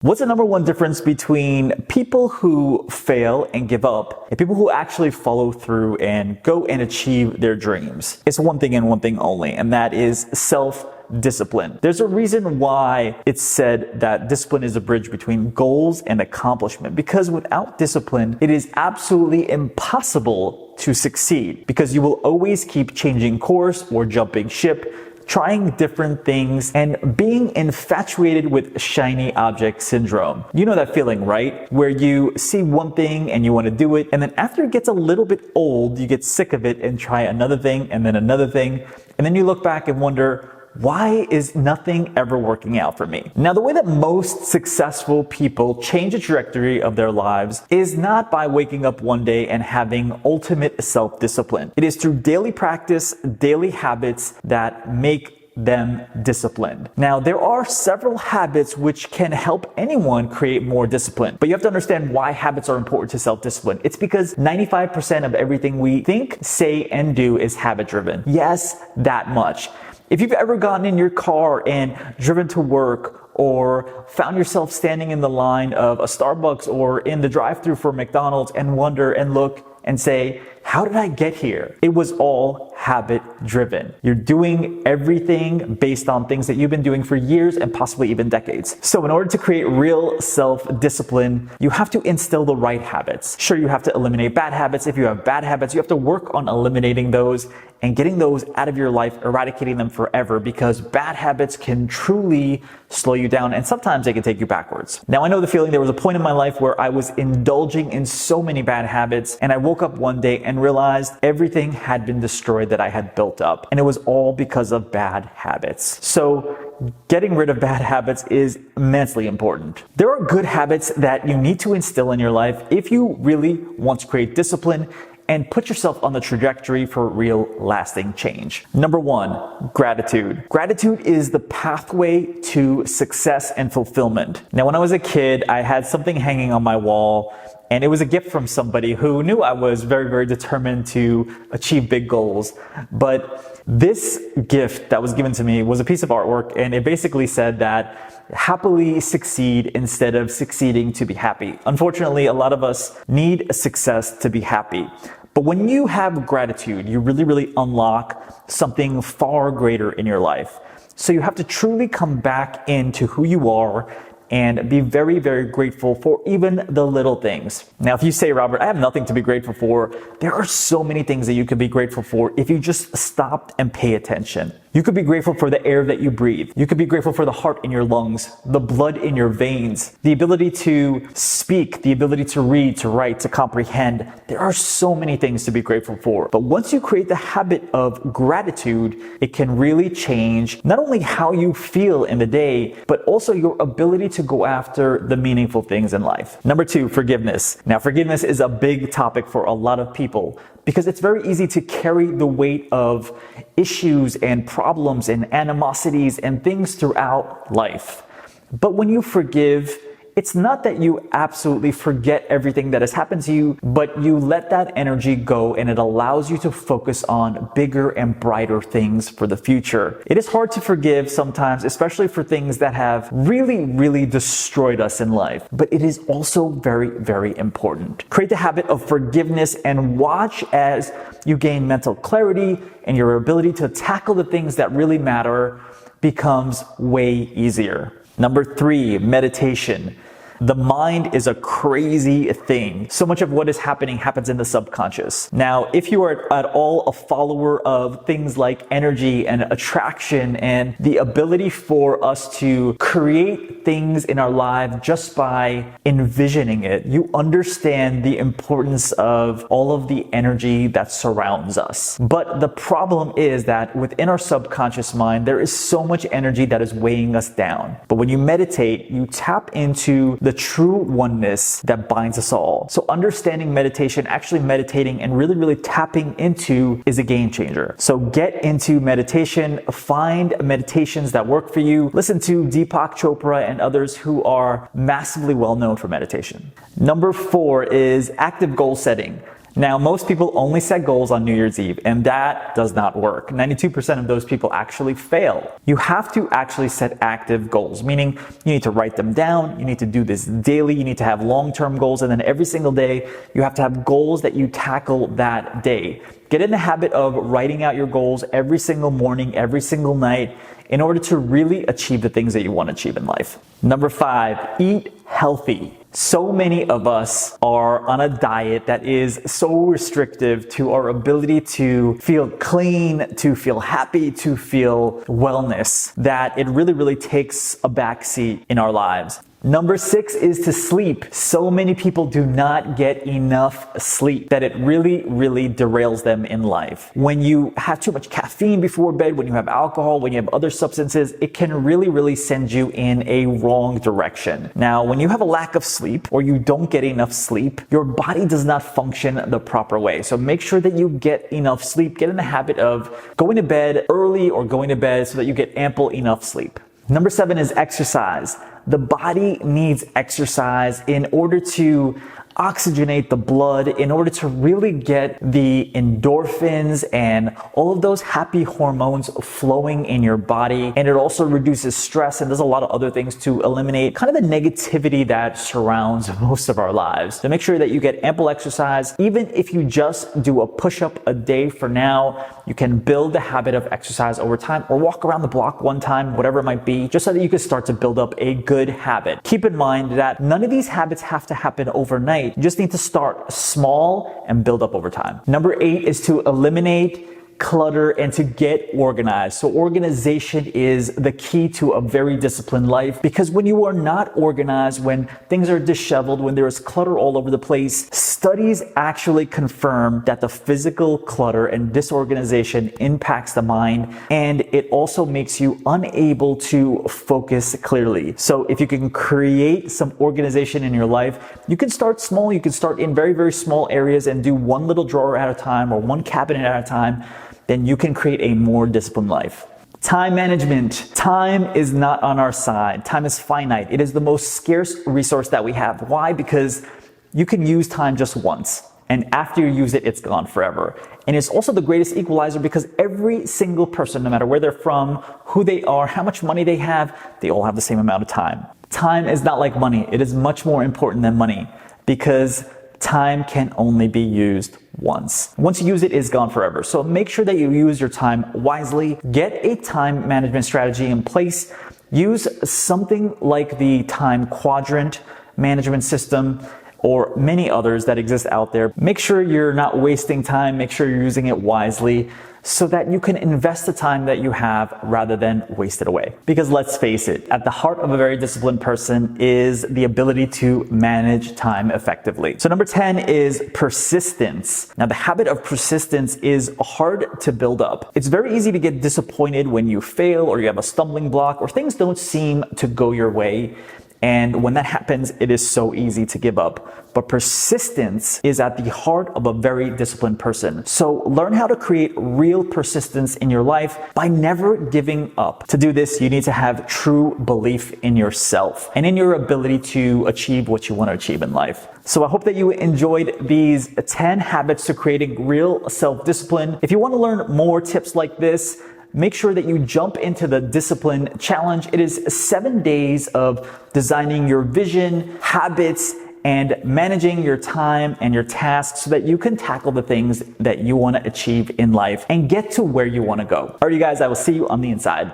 What's the number one difference between people who fail and give up and people who actually follow through and go and achieve their dreams? It's one thing and one thing only, and that is self-discipline. There's a reason why it's said that discipline is a bridge between goals and accomplishment, because without discipline, it is absolutely impossible to succeed, because you will always keep changing course or jumping ship, trying different things, and being infatuated with shiny object syndrome. You know that feeling, right? Where you see one thing and you want to do it, and then after it gets a little bit old, you get sick of it and try another thing and then another thing, and then you look back and wonder, why is nothing ever working out for me? Now, the way that most successful people change the trajectory of their lives is not by waking up one day and having ultimate self-discipline. It is through daily practice, daily habits that make them disciplined. Now, there are several habits which can help anyone create more discipline, but you have to understand why habits are important to self-discipline. It's because 95% of everything we think, say, and do is habit-driven. Yes, that much. If you've ever gotten in your car and driven to work, or found yourself standing in the line of a Starbucks or in the drive-thru for McDonald's and wonder and look and say, how did I get here? It was all habit driven. You're doing everything based on things that you've been doing for years and possibly even decades. So in order to create real self-discipline, you have to instill the right habits. Sure, you have to eliminate bad habits. If you have bad habits, you have to work on eliminating those and getting those out of your life, eradicating them forever, because bad habits can truly slow you down and sometimes they can take you backwards. Now, I know the feeling. There was a point in my life where I was indulging in so many bad habits, and I woke up one day and realized everything had been destroyed that I had built up, and it was all because of bad habits. So getting rid of bad habits is immensely important. There are good habits that you need to instill in your life if you really want to create discipline and put yourself on the trajectory for real lasting change. Number one, gratitude. Gratitude is the pathway to success and fulfillment. Now, when I was a kid, I had something hanging on my wall, and it was a gift from somebody who knew I was very, very determined to achieve big goals. But this gift that was given to me was a piece of artwork, and it basically said that happily succeed instead of succeeding to be happy. Unfortunately, a lot of us need success to be happy. But when you have gratitude, you really, really unlock something far greater in your life. So you have to truly come back into who you are and be very, very grateful for even the little things. Now, if you say, Robert, I have nothing to be grateful for, there are so many things that you could be grateful for if you just stopped and pay attention. You could be grateful for the air that you breathe. You could be grateful for the heart in your lungs, the blood in your veins, the ability to speak, the ability to read, to write, to comprehend. There are so many things to be grateful for. But once you create the habit of gratitude, it can really change not only how you feel in the day, but also your ability to go after the meaningful things in life. Number two, forgiveness. Now, forgiveness is a big topic for a lot of people, because it's very easy to carry the weight of issues and problems and animosities and things throughout life. But when you forgive, it's not that you absolutely forget everything that has happened to you, but you let that energy go, and it allows you to focus on bigger and brighter things for the future. It is hard to forgive sometimes, especially for things that have really, really destroyed us in life. But it is also very, very important. Create the habit of forgiveness and watch as you gain mental clarity, and your ability to tackle the things that really matter becomes way easier. Number three, meditation. The mind is a crazy thing. So much of what is happening happens in the subconscious. Now, if you are at all a follower of things like energy and attraction and the ability for us to create things in our life just by envisioning it, you understand the importance of all of the energy that surrounds us. But the problem is that within our subconscious mind, there is so much energy that is weighing us down. But when you meditate, you tap into the true oneness that binds us all. So understanding meditation, actually meditating and really, really tapping into, is a game changer. So get into meditation, find meditations that work for you. Listen to Deepak Chopra and others who are massively well known for meditation. Number four is active goal setting. Now, most people only set goals on New Year's Eve, and that does not work. 92% of those people actually fail. You have to actually set active goals, meaning you need to write them down, you need to do this daily, you need to have long-term goals, and then every single day you have to have goals that you tackle that day. Get in the habit of writing out your goals every single morning, every single night, in order to really achieve the things that you want to achieve in life. Number 5, eat healthy. So many of us are on a diet that is so restrictive to our ability to feel clean, to feel happy, to feel wellness, that it really takes a backseat in our lives. Number 6 is to sleep. So many people do not get enough sleep that it really derails them in life. When you have too much caffeine before bed, when you have alcohol, when you have other substances, it can really send you in a wrong direction. Now, when you have a lack of sleep or you don't get enough sleep, your body does not function the proper way. So make sure that you get enough sleep. Get in the habit of going to bed early or going to bed so that you get ample enough sleep. Number 7 is exercise. The body needs exercise in order to oxygenate the blood, in order to really get the endorphins and all of those happy hormones flowing in your body. And it also reduces stress and does a lot of other things to eliminate kind of the negativity that surrounds most of our lives. So make sure that you get ample exercise. Even if you just do a push-up a day for now, you can build the habit of exercise over time, or walk around the block one time, whatever it might be, just so that you can start to build up a good habit. Keep in mind that none of these habits have to happen overnight. You just need to start small and build up over time. Number 8 is to eliminate clutter and to get organized. So organization is the key to a very disciplined life, because when you are not organized, when things are disheveled, when there is clutter all over the place, studies actually confirm that the physical clutter and disorganization impacts the mind, and it also makes you unable to focus clearly. So if you can create some organization in your life, you can start small. You can start in very small areas and do one little drawer at a time or one cabinet at a time. Then you can create a more disciplined life. Time management. Time is not on our side. Time is finite. It is the most scarce resource that we have. Why? Because you can use time just once, and after you use it, it's gone forever. And it's also the greatest equalizer, because every single person, no matter where they're from, who they are, how much money they have, they all have the same amount of time. Time is not like money. It is much more important than money, because time can only be used once. Once you use it, it's gone forever. So make sure that you use your time wisely. Get a time management strategy in place. Use something like the time quadrant management system, or many others that exist out there. Make sure you're not wasting time. Make sure you're using it wisely, so that you can invest the time that you have rather than waste it away. Because let's face it, at the heart of a very disciplined person is the ability to manage time effectively. So number 10 is persistence. Now, the habit of persistence is hard to build up. It's very easy to get disappointed when you fail, or you have a stumbling block, or things don't seem to go your way. And when that happens, it is so easy to give up. But persistence is at the heart of a very disciplined person. So learn how to create real persistence in your life by never giving up. To do this, you need to have true belief in yourself and in your ability to achieve what you want to achieve in life. So I hope that you enjoyed these 10 habits to creating real self-discipline. If you want to learn more tips like this, make sure that you jump into the Discipline Challenge. It is 7 days of designing your vision, habits, and managing your time and your tasks so that you can tackle the things that you want to achieve in life and get to where you want to go. All right, you guys, I will see you on the inside.